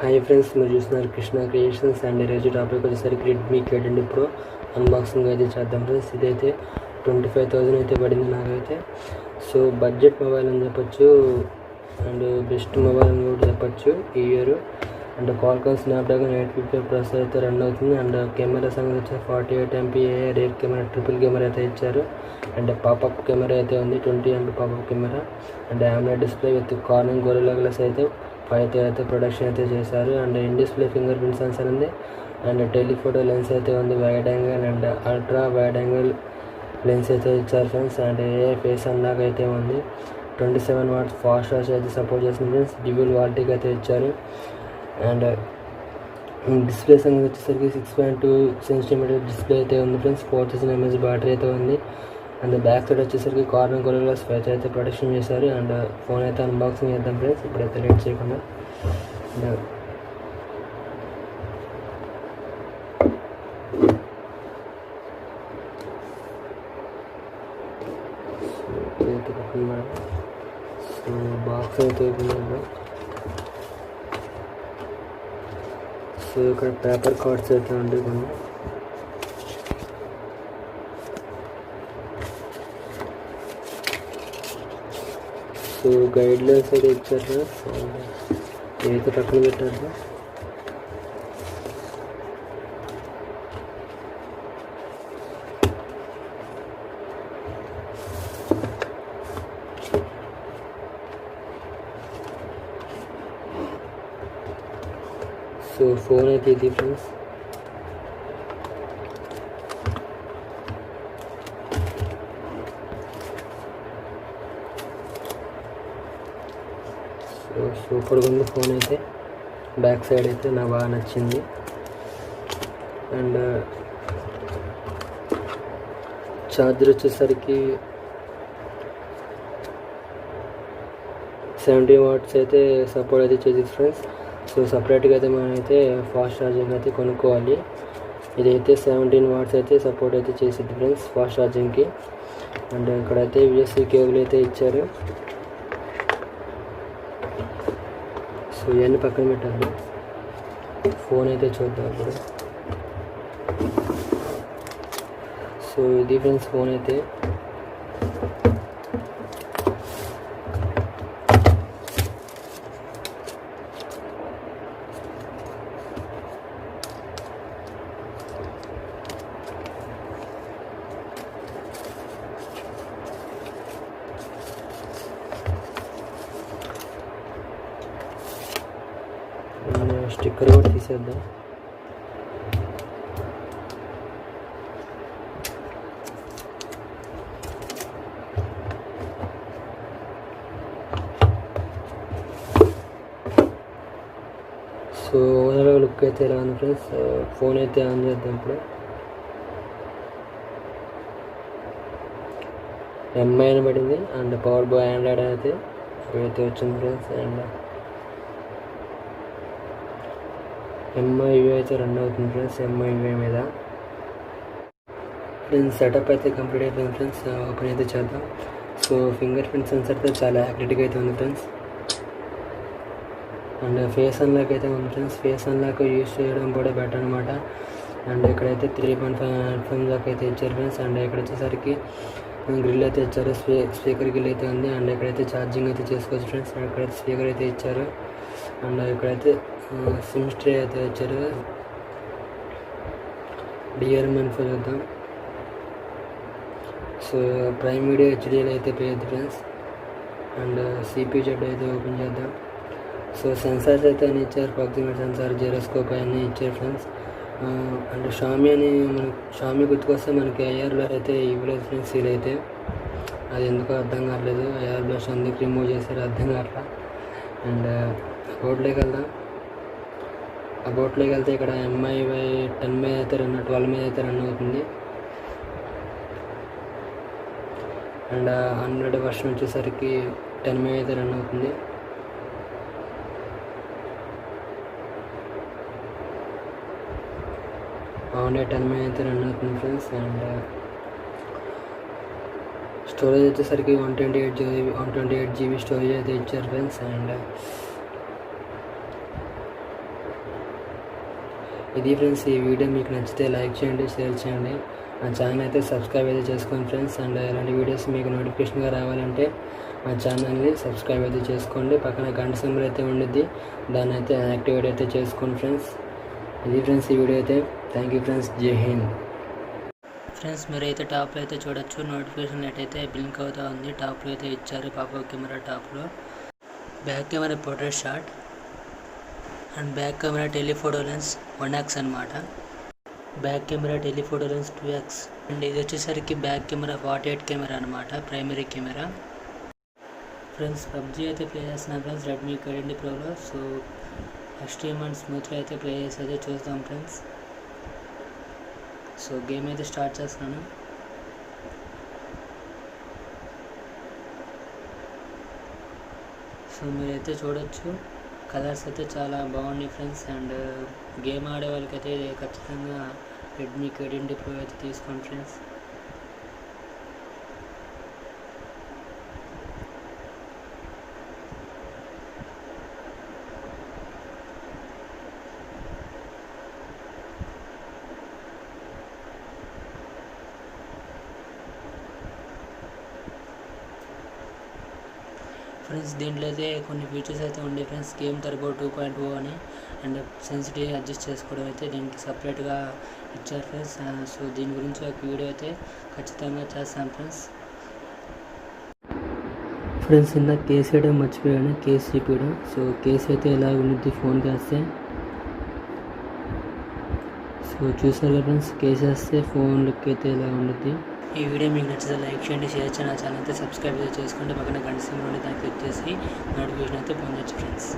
Hi friends मैं चूसना Krishna creations अंड ఈరోజు topic వచ్చేసరికి Redmik20pro అన్బాక్సింగ్ అయితే చేద్దాం ఫ్రెండ్స్. ఇదైతే 25,000 అయితే పడింది నాకైతే. సో బడ్జెట్ మొబైల్ అని చెప్పొచ్చు అండ్ బెస్ట్ మొబైల్ అని కూడా చెప్పొచ్చు ఈ year. And Qualcomm Snapdragon 855 processor అయితే రన్ అవుతుంది. అండ్ కెమెరా సంగతి వచ్చి 48 MP rear camera triple camera అయితే ఇచ్చారు. అండ్ పాపప్ కెమెరా అయితే ఉంది, 20 MP popup camera. And AMLOED display with Corning Gorilla glass అయితే 5 అయితే ప్రొడక్షన్ అయితే చేశారు. And in display finger print sensor ఉంది. అండ్ టెలిఫోటో లెన్స్ అయితే ఉంది, wide angle and ultra wide angle lens అయితే ఇచ్చారు friends. And A face unlock అయితే ఉంది. 27 వాట్స్ ఫాస్ట్ ఛార్జ్ అయితే సపోర్ట్ చేస్తుంది ఫ్రెండ్స్. డ్యూయల్ VoLTE అయితే ఇచ్చారు. అండ్ డిస్ప్లే సంగతి వచ్చేసరికి 6.2 సెంటీమీటర్ డిస్ప్లే అయితే ఉంది ఫ్రెండ్స్. 4000 mAh బ్యాటరీ అయితే ఉంది. అండ్ బ్యాక్ సైడ్ వచ్చేసరికి కార్నర్ గొరిల్లా గ్లాస్ అయితే ప్రొడక్షన్ చేశారు. అండ్ ఫోన్ అయితే అన్బాక్సింగ్ చేద్దాం ఫ్రెండ్స్. ఇప్పుడైతే లేట్ చేయకుండా సో బాక్స్ అయితే ఓపెన్. సో ఇక్కడ పేపర్ కార్డ్స్ అయితే ఉండి కొన్ని. సో గైడ్ లైన్స్ అయితే ఇచ్చారు. ఏదైతే పక్కన పెట్టారు. సో ఫోన్ అయితే ఇది ఫ్రెండ్స్. సో సూపర్గా ఉంది ఫోన్ అయితే. బ్యాక్ సైడ్ అయితే నాకు బాగా నచ్చింది. అండ్ ఛార్జర్ వచ్చేసరికి 70 వాట్స్ అయితే సపోర్ట్ అయితే చేసింది ఫ్రెండ్స్. సో సపరేట్గా అయితే మనమైతే ఫాస్ట్ ఛార్జింగ్ అయితే కొనుక్కోవాలి. ఇదైతే 17 వాట్స్ అయితే సపోర్ట్ అయితే చేసింది ఫ్రెండ్స్ ఫాస్ట్ ఛార్జింగ్కి. అండ్ ఇక్కడైతే USB కేబుల్ అయితే ఇచ్చారు. సో ఇవన్నీ పక్కన పెట్టాలి. ఫోన్ అయితే చూద్దాం ఇప్పుడు. సో ఇది ఫ్రెండ్స్ ఫోన్ అయితే. స్టిక్కర్ కూడా తీసేద్దాం. సో ఓవరాల్ లుక్ అయితే ఎలా ఉంది ఫ్రెండ్స్. ఫోన్ అయితే ఆన్ చేద్దాం ఇప్పుడు. ఎంఐ అని పడింది. అండ్ పవర్ బై ఆండ్రాయిడ్ అయితే వచ్చింది ఫ్రెండ్స్. అండ్ ఎంఐ అయితే రన్ అవుతుంది ఫ్రెండ్స్. ఎంఐ మీద ఫ్రెండ్స్ సెటప్ అయితే కంప్లీట్ అయిపోయింది ఫ్రెండ్స్. ఓపెన్ అయితే చేద్దాం. సో ఫింగర్ ప్రింట్ సెన్సర్తో చాలా యాక్టివ్గా అయితే ఉంది ఫ్రెండ్స్. అండ్ ఫేస్ అన్లాక్ అయితే ఉంది ఫ్రెండ్స్. ఫేస్ అన్లాక్ యూజ్ చేయడం కూడా బెటర్ అనమాట. అండ్ ఇక్కడైతే 3.5 FM దాకా అయితే ఇచ్చారు ఫ్రెండ్స్. అండ్ ఇక్కడ వచ్చేసరికి గ్రిల్ అయితే ఇచ్చారు. స్పీకర్ గ్రిల్ అయితే ఉంది. అండ్ ఇక్కడైతే ఛార్జింగ్ అయితే చేసుకోవచ్చు ఫ్రెండ్స్. ఇక్కడైతే స్పీకర్ అయితే ఇచ్చారు. అండ్ ఇక్కడైతే సిమ్ ట్రే అయితే ఇచ్చారు. DRM ఇన్ఫో చూద్దాం. సో ప్రైమ్ వీడియో HDL అయితే పోయింది ఫ్రెండ్స్. అండ్ CPU జెడ్ అయితే ఓపెన్ చేద్దాం. సో సెన్సార్స్ అయితే అన్నీ ఇచ్చారు. ప్రాక్సిమేట్ సెన్సార్, జిరోస్కోప్ అన్నీ ఇచ్చారు ఫ్రెండ్స్. అండ్ షామీ అని మనకి షామీ గుర్తుకొస్తే మనకి IR బ్లర్ అయితే ఇవ్వలేదు ఫ్రెండ్స్. ఇదైతే అది ఎందుకో అర్థం కావట్లేదు. IR బ్లర్స్ ఎందుకు రిమూవ్ చేశారు అర్థం కావట్లా. అండ్ రోడ్లోకి వెళ్దాం. అబౌట్లోకి వెళ్తే ఇక్కడ MI 10 మీద అయితే 12 మీద అయితే రన్ అవుతుంది. అండ్ 100 వర్షన్ వచ్చేసరికి 10 మీద అయితే రన్ అవుతుంది. అవునే 10 మీద అయితే రన్ అవుతుంది ఫ్రెండ్స్. అండ్ స్టోరేజ్ వచ్చేసరికి 128 GB స్టోరేజ్ అయితే ఇచ్చారు ఫ్రెండ్స్. అండ్ ఇది ఫ్రెండ్స్, ఈ వీడియో మీకు నచ్చితే లైక్ చేయండి, షేర్ చేయండి, మా ఛానల్ అయితే సబ్స్క్రైబ్ అయితే చేసుకోండి ఫ్రెండ్స్. అండ్ ఇలాంటి వీడియోస్ మీకు నోటిఫికేషన్గా రావాలంటే మా ఛానల్ని సబ్స్క్రైబ్ అయితే చేసుకోండి. పక్కన గంట సింబల్ అయితే ఉండిద్ది, దాన్ని అయితే యాక్టివేట్ అయితే చేసుకోండి ఫ్రెండ్స్. ఇది ఫ్రెండ్స్ ఈ వీడియో అయితే. Thank you friends. జై హింద్. ఫ్రెండ్స్ మీరైతే టాప్లో అయితే చూడొచ్చు, నోటిఫికేషన్ లైట్ అయితే బ్లింక్ అవుతూ ఉంది. టాప్లో అయితే ఇచ్చారు పాపప్ కెమెరా. టాప్లో back camera portrait shot and back camera telephoto lens 1x అనమాట. Back camera telephoto lens 2x. And ఇది వచ్చేసరికి బ్యాక్ కెమెరా 48 కెమెరా అనమాట, ప్రైమరీ కెమెరా. ఫ్రెండ్స్ పబ్జీ అయితే ప్లే చేస్తున్నాను ఫ్రెండ్స్ Redmik20proలో. సో ఎక్స్ట్రీమ్ అండ్ స్మూత్లో అయితే ప్లే చేసి అయితే చూస్తాం ఫ్రెండ్స్. సో గేమ్ అయితే స్టార్ట్ చేస్తున్నాను. సో మీరైతే చూడొచ్చు, కలర్స్ అయితే చాలా బాగున్నాయి ఫ్రెండ్స్. అండ్ గేమ్ ఆడే వాళ్ళకైతే ఖచ్చితంగా Redmik20pro అయితే తీసుకోండి ఫ్రెండ్స్. ఫ్రెండ్స్ దీంట్లో అయితే కొన్ని ఫీచర్స్ అయితే ఉండే ఫ్రెండ్స్. గేమ్ టర్బో 2.0 అని అండ్ సెన్సిటివ్ అడ్జస్ట్ చేసుకోవడం అయితే దీనికి సపరేట్గా ఇచ్చారు ఫ్రెండ్స్. సో దీని గురించి ఒక వీడియో అయితే ఖచ్చితంగా చేస్తాను ఫ్రెండ్స్. ఫ్రెండ్స్ ఇందాక కేసు వేయడం మర్చిపోయాను, కేసు చూపించడం. సో కేసు అయితే ఎలా ఉండిద్ది ఫోన్ వేస్తే. సో చూసారు కదా ఫ్రెండ్స్, కేసు వేస్తే ఫోన్ లుక్ అయితే ఎలా ఉండిద్ది. ఈ వీడియో మీకు నచ్చితే లైక్ చేయండి, షేర్ చేయండి, నా ఛానల్ అయితే సబ్స్క్రైబ్ అయితే చేసుకోండి. పక్కన గంట సింబల్ ఉండి దాన్ని క్లిక్ చేసి నోటిఫికేషన్ అయితే పొందొచ్చు ఫ్రెండ్స్.